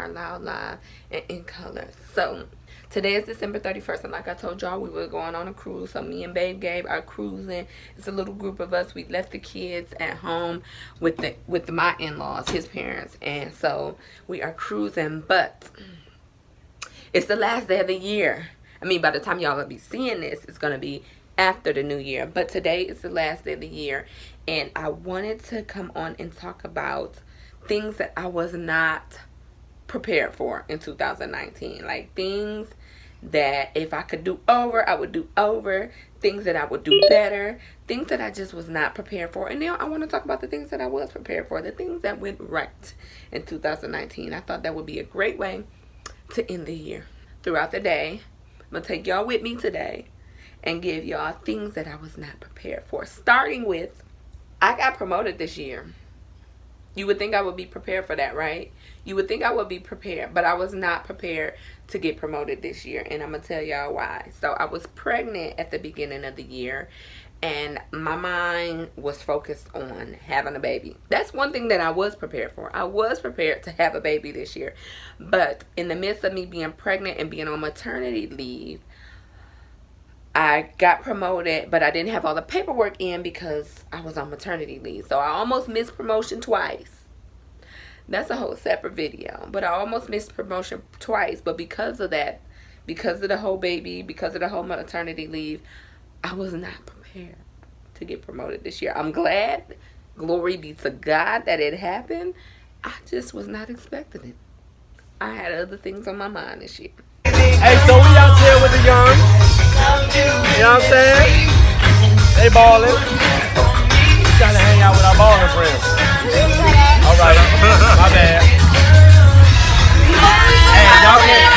are loud, live, and in color. So today is December 31st, and like I told y'all, we were going on a cruise. So me and Babe Gabe are cruising. It's a little group of us. We left the kids at home with my in-laws, his parents, and so we are cruising. But it's the last day of the year. I mean, by the time y'all will be seeing this, it's gonna be after the new year. But today is the last day of the year, and I wanted to come on and talk about things that I was not prepared for in 2019. Like things that if I could do over, I would do over. Things that I would do better. Things that I just was not prepared for. And now I want to talk about the things that I was prepared for. The things that went right in 2019. I thought that would be a great way to end the year. Throughout the day, I'm going to take y'all with me today and give y'all things that I was not prepared for. Starting with, I got promoted this year. You would think I would be prepared for that, right? You would think I would be prepared, but I was not prepared to get promoted this year, and I'm going to tell y'all why. So I was pregnant at the beginning of the year, and my mind was focused on having a baby. That's one thing that I was prepared for. I was prepared to have a baby this year, but in the midst of me being pregnant and being on maternity leave, I got promoted, but I didn't have all the paperwork in because I was on maternity leave. So I almost missed promotion twice. That's a whole separate video. But I almost missed promotion twice. But because of that, because of the whole baby, because of the whole maternity leave, I was not prepared to get promoted this year. I'm glad, glory be to God, that it happened. I just was not expecting it. I had other things on my mind this year. Hey, so we out here with the young. You know what I'm saying? They ballin'. We trying to hang out with our ballin' friends. Alright, my bad. Hey, y'all can't.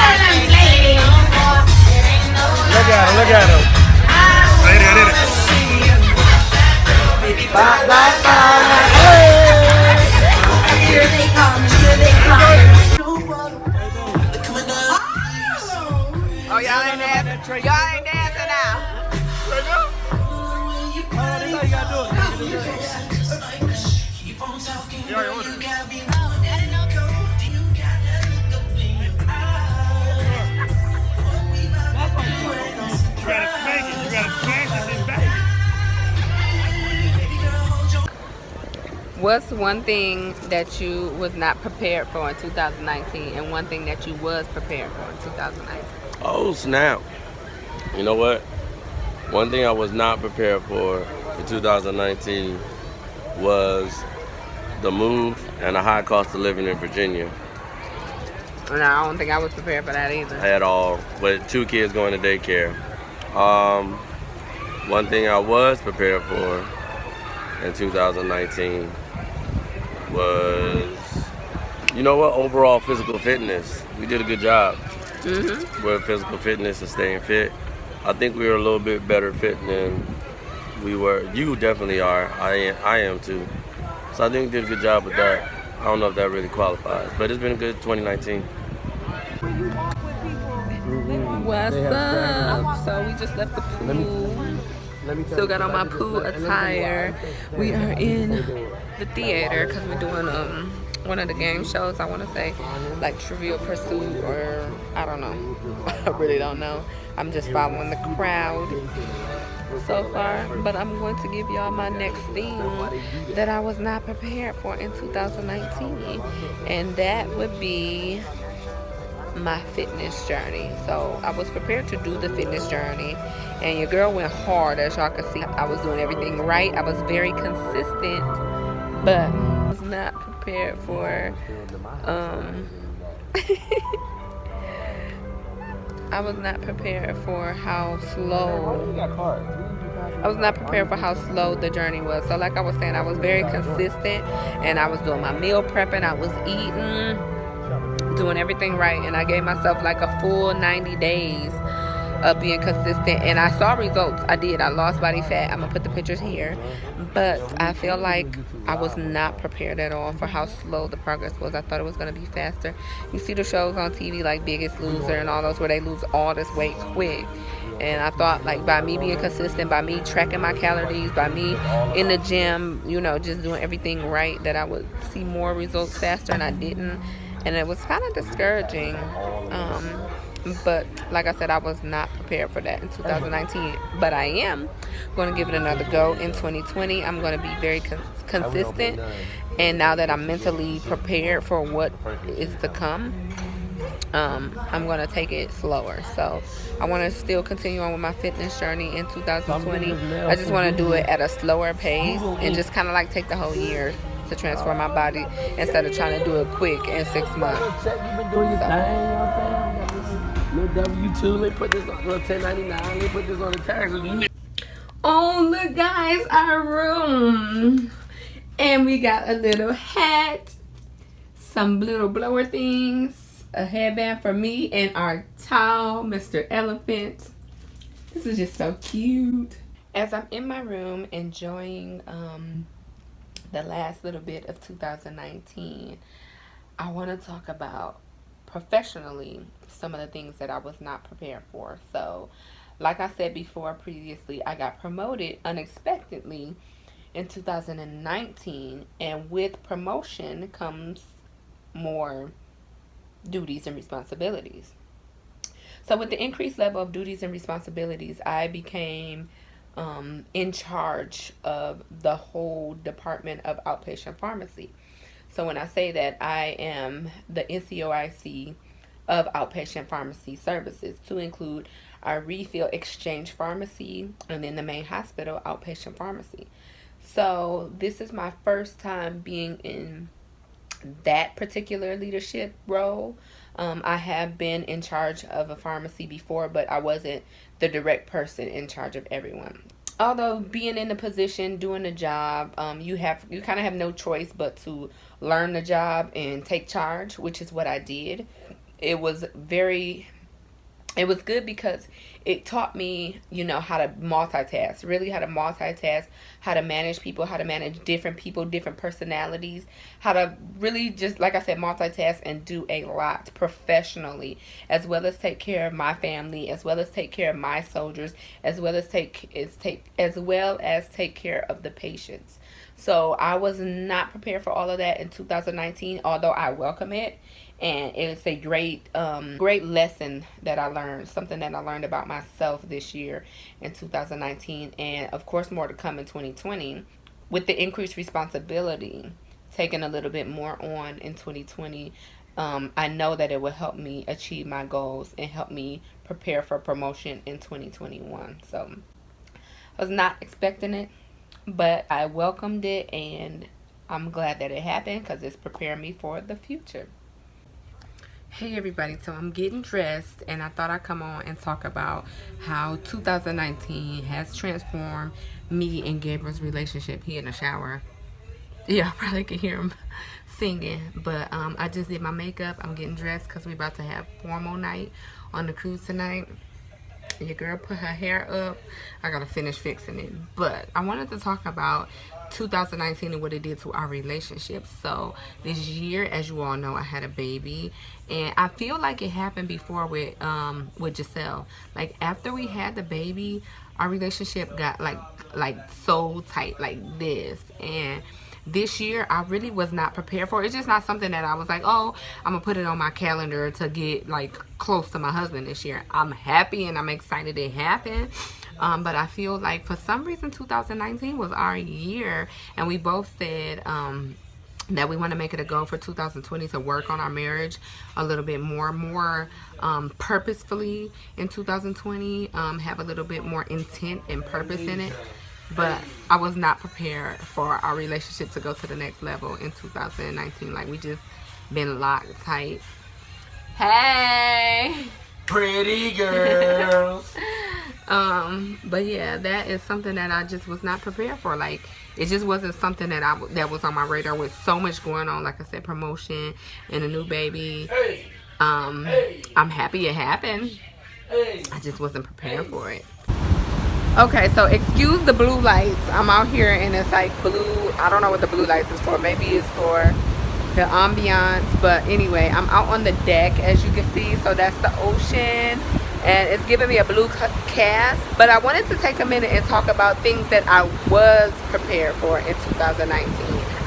Look at him, look at him. Right there. Bye, bye, bye. Here they come, here they come. Oh, y'all ain't dancing. Y'all ain't dancing now. That's how you gotta do it. You already ordered it. You gotta spank it. You gotta smash it and bang it. What's one thing that you was not prepared for in 2019 and one thing that you was prepared for in 2019? Oh, snap. You know what? One thing I was not prepared for 2019 was the move and the high cost of living in Virginia. And I don't think I was prepared for that either. At all, with 2 kids going to daycare. One thing I was prepared for in 2019 was, you know what, overall physical fitness. We did a good job with physical fitness and staying fit. I think we were a little bit better fit than we were. You definitely are. I am too. So I think we did a good job with that. I don't know if that really qualifies, but it's been a good 2019. What's up? So we just left the pool. Still got on my pool attire. We are in the theater because we're doing one of the game shows. I want to say like Trivial Pursuit, or I don't know. I really don't know. I'm just following the crowd so far, but I'm going to give y'all my next thing that I was not prepared for in 2019, and that would be my fitness journey. So I was prepared to do the fitness journey, and your girl went hard. As y'all can see, I was doing everything right. I was very consistent, but I was not prepared for I was not prepared for how slow the journey was. So like I was saying, I was very consistent, and I was doing my meal prepping, I was eating, doing everything right, and I gave myself like a full 90 days of being consistent, and I saw results. I did. I lost body fat. I'm gonna put the pictures here, but I feel like I was not prepared at all for how slow the progress was. I thought it was gonna be faster. You see the shows on TV like Biggest Loser and all those where they lose all this weight quick, and I thought like by me being consistent, by me tracking my calories, by me in the gym, you know, just doing everything right, that I would see more results faster, and I didn't. and it was kind of discouraging. But like I said, I was not prepared for that in 2019. But I am going to give it another go in 2020. I'm going to be very consistent. And now that I'm mentally prepared for what is to come, I'm going to take it slower. So I want to still continue on with my fitness journey in 2020. I just want to do it at a slower pace and just kind of like take the whole year to transform my body instead of trying to do it quick in 6 months. You've been doing your thing, you know what I'm saying? Little W2, they put this on, little 1099, they put this on the tax. Oh, look, guys, our room. And we got a little hat, some little blower things, a headband for me, and our towel, Mr. Elephant. This is just so cute. As I'm in my room enjoying the last little bit of 2019, I want to talk about professionally some of the things that I was not prepared for. So, like I said before previously, I got promoted unexpectedly in 2019, and with promotion comes more duties and responsibilities. So with the increased level of duties and responsibilities, I became in charge of the whole department of outpatient pharmacy. So when I say that, I am the NCOIC of outpatient pharmacy services, to include our refill exchange pharmacy and then the main hospital outpatient pharmacy. So this is my first time being in that particular leadership role. I have been in charge of a pharmacy before, but I wasn't the direct person in charge of everyone. Although being in the position, doing the job, you kind of have no choice but to learn the job and take charge, which is what I did. It was good because it taught me, how to multitask, really how to multitask, how to manage people, how to manage different people, different personalities, how to really just, like I said, multitask and do a lot professionally, as well as take care of my family, as well as take care of my soldiers, as well as take care of the patients. So I was not prepared for all of that in 2019, although I welcome it. And it's a great lesson that I learned, something that I learned about myself this year in 2019, and of course more to come in 2020. With the increased responsibility, taking a little bit more on in 2020, I know that it will help me achieve my goals and help me prepare for promotion in 2021. So I was not expecting it, but I welcomed it, and I'm glad that it happened because it's preparing me for the future. Hey everybody, so I'm getting dressed and I thought I'd come on and talk about how 2019 has transformed me and Gabriel's relationship. He in the shower. Yeah, I probably can hear him singing, but I just did my makeup. I'm getting dressed because we're about to have formal night on the cruise tonight. Your girl put her hair up. I gotta finish fixing it, but I wanted to talk about 2019 and what it did to our relationship. So this year, as you all know, I had a baby, and I feel like it happened before with Giselle. Like after we had the baby, our relationship got like so tight, like this. And this year, I really was not prepared for it. It's just not something that I was like, oh, I'm gonna put it on my calendar to get like close to my husband this year. I'm happy and I'm excited it happened. But I feel like for some reason 2019 was our year, and we both said that we want to make it a goal for 2020 to work on our marriage a little bit more purposefully in 2020, have a little bit more intent and purpose in it. But I was not prepared for our relationship to go to the next level in 2019. Like, we just been locked tight. Hey! Pretty girls. But yeah, that is something that I just was not prepared for. Like, it just wasn't something that was on my radar with so much going on. Like I said, promotion and a new baby. I'm happy it happened. I just wasn't prepared for it. Okay, so excuse the blue lights. I'm out here and it's like blue. I don't know what the blue lights is for. Maybe it's for the ambiance. But anyway, I'm out on the deck, as you can see. So that's the ocean. And it's giving me a blue cast. But I wanted to take a minute and talk about things that I was prepared for in 2019.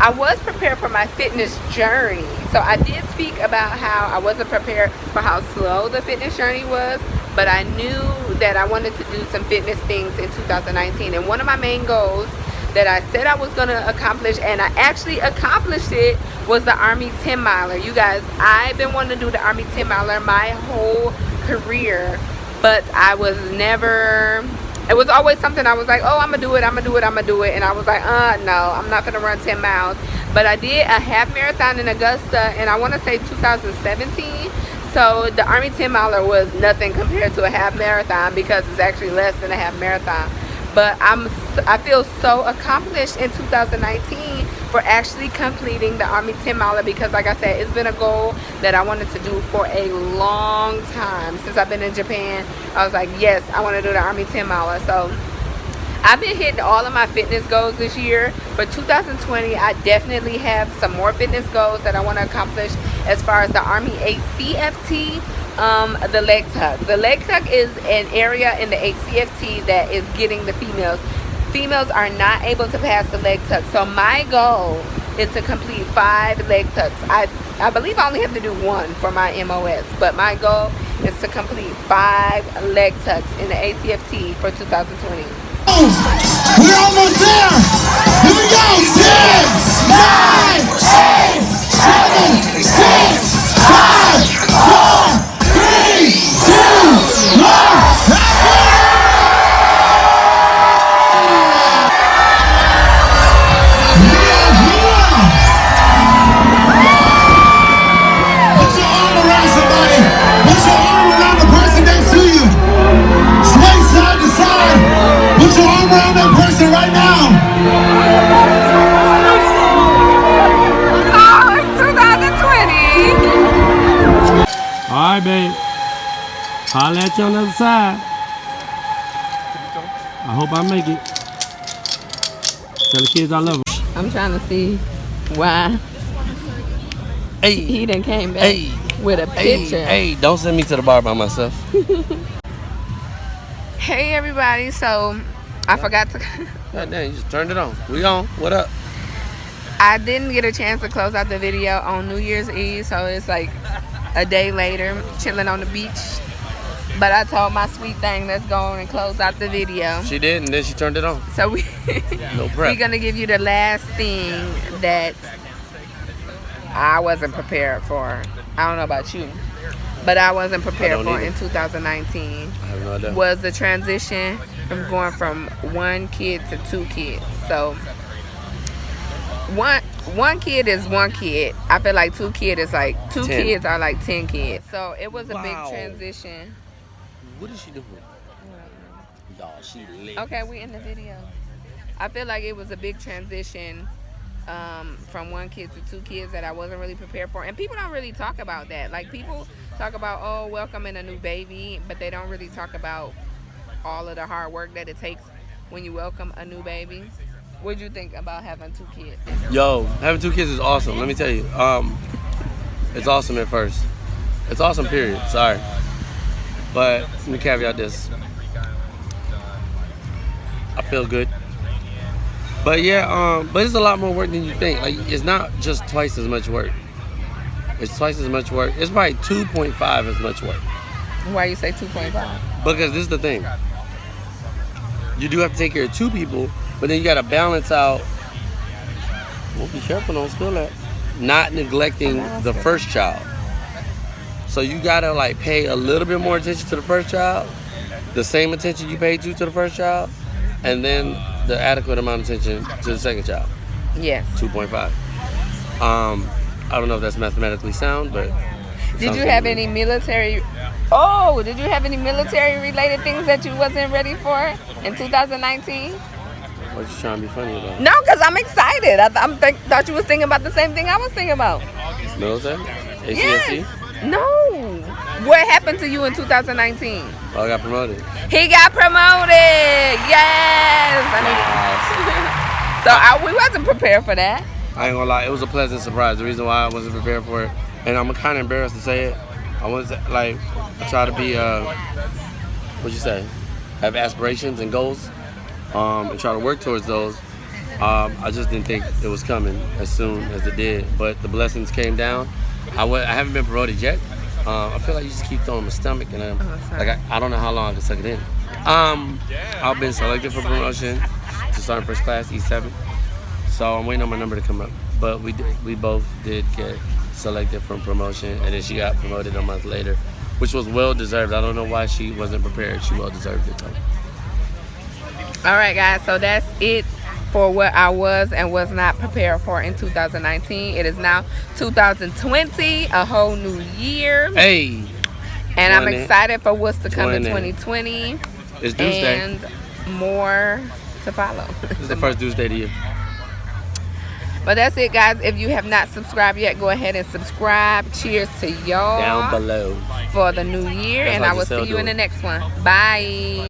I was prepared for my fitness journey. So I did speak about how I wasn't prepared for how slow the fitness journey was, but I knew that I wanted to do some fitness things in 2019. And one of my main goals that I said I was going to accomplish, and I actually accomplished it, was the Army 10 miler. You guys, I've been wanting to do the Army 10 miler my whole career, but I was never, it was always something I was like, oh, I'm gonna do it, I'm gonna do it, I'm gonna do it. And I was like, no, I'm not gonna run 10 miles. But I did a half marathon in Augusta, and I want to say 2017. So the Army 10 miler was nothing compared to a half marathon, because it's actually less than a half marathon. But I feel so accomplished in 2019 for actually completing the Army 10 miler, because like I said, it's been a goal that I wanted to do for a long time. Since I've been in Japan, I was like, yes, I want to do the Army 10 miler. So I've been hitting all of my fitness goals this year. For 2020, I definitely have some more fitness goals that I want to accomplish, as far as the Army HCFT. The leg tuck. The leg tuck is an area in the HCFT that is getting the females. Females are not able to pass the leg tuck. So my goal is to complete 5 leg tucks. I believe I only have to do 1 for my MOS, but my goal is to complete 5 leg tucks in the HCFT for 2020. We're almost there. Here we go. 10, 9, 8, 7, 6, 5, 4, 3, 2, 1. Put your arm around somebody. Put your arm around the person next to you. Sway side to side. Put your arm around that person right now. Oh, it's 2020. All right, babe. Holla at you on the other side. I hope I make it. Tell the kids I love them. I'm trying to see why he done came back with a picture. Hey, don't send me to the bar by myself. Hey everybody, so I forgot to God damn, you just turned it on. We on. What up? I didn't get a chance to close out the video on New Year's Eve, so it's like a day later, chilling on the beach. But I told my sweet thing, let's go on and close out the video. She did, and then she turned it on. So No prep. we're gonna give you the last thing that I wasn't prepared for. I don't know about you, but I wasn't prepared for in 2019. I have no idea. Was the transition from going from 1 kid to 2 kids. So one kid is 1 kid. I feel like 2 kids is like 2 10. kids are like 10 kids. So it was a big Wow. transition. What is she doing? Y'all, she lit. Okay, we in the video. I feel like it was a big transition from 1 kid to 2 kids that I wasn't really prepared for. And people don't really talk about that. Like, people talk about, oh, welcoming a new baby, but they don't really talk about all of the hard work that it takes when you welcome a new baby. What do you think about having 2 kids? Yo, having 2 kids is awesome. Let me tell you. It's awesome at first. It's awesome, period. Sorry. But let me caveat this. I feel good. But yeah, but it's a lot more work than you think. Like, it's not just twice as much work. It's twice as much work. It's probably 2.5 as much work. Why you say 2.5? Because this is the thing. You do have to take care of 2 people, but then you got to balance out. Well, be careful, don't spill that. Not neglecting the first child. So you got to like pay a little bit more attention to the first child, the same attention you paid to the first child, and then the adequate amount of attention to the second child. Yes. 2.5. I don't know if that's mathematically sound, but Did you have any military? Oh, did you have any military-related things that you wasn't ready for in 2019? what you trying to be funny about? No, because I'm excited. Thought you was thinking about the same thing I was thinking about. Military? ACFT? Yes. No. What happened to you in 2019? Oh, I got promoted. He got promoted. Yes. So we wasn't prepared for that. I ain't gonna lie, it was a pleasant surprise. The reason why I wasn't prepared for it, and I'm kind of embarrassed to say it. I was like, I try to be, what'd you say? Have aspirations and goals, and try to work towards those. I just didn't think it was coming as soon as it did, but the blessings came down. I haven't been promoted yet. I feel like you just keep throwing my stomach, and I don't know how long I can suck it in. I've been selected for promotion to Sergeant First Class E7, so I'm waiting on my number to come up. But we both did get selected for promotion, and then she got promoted a month later, which was well deserved. I don't know why she wasn't prepared. She well deserved it though. All right, guys. So that's it for what I was and was not prepared for in 2019. It is now 2020, a whole new year. Hey. And I'm excited for what's to come in 2020. It's Tuesday. And more to follow. It's the first Tuesday of the year. But that's it, guys. If you have not subscribed yet, go ahead and subscribe. Cheers to y'all. Down below. For the new year. That's and like I will see you in the next one. Bye.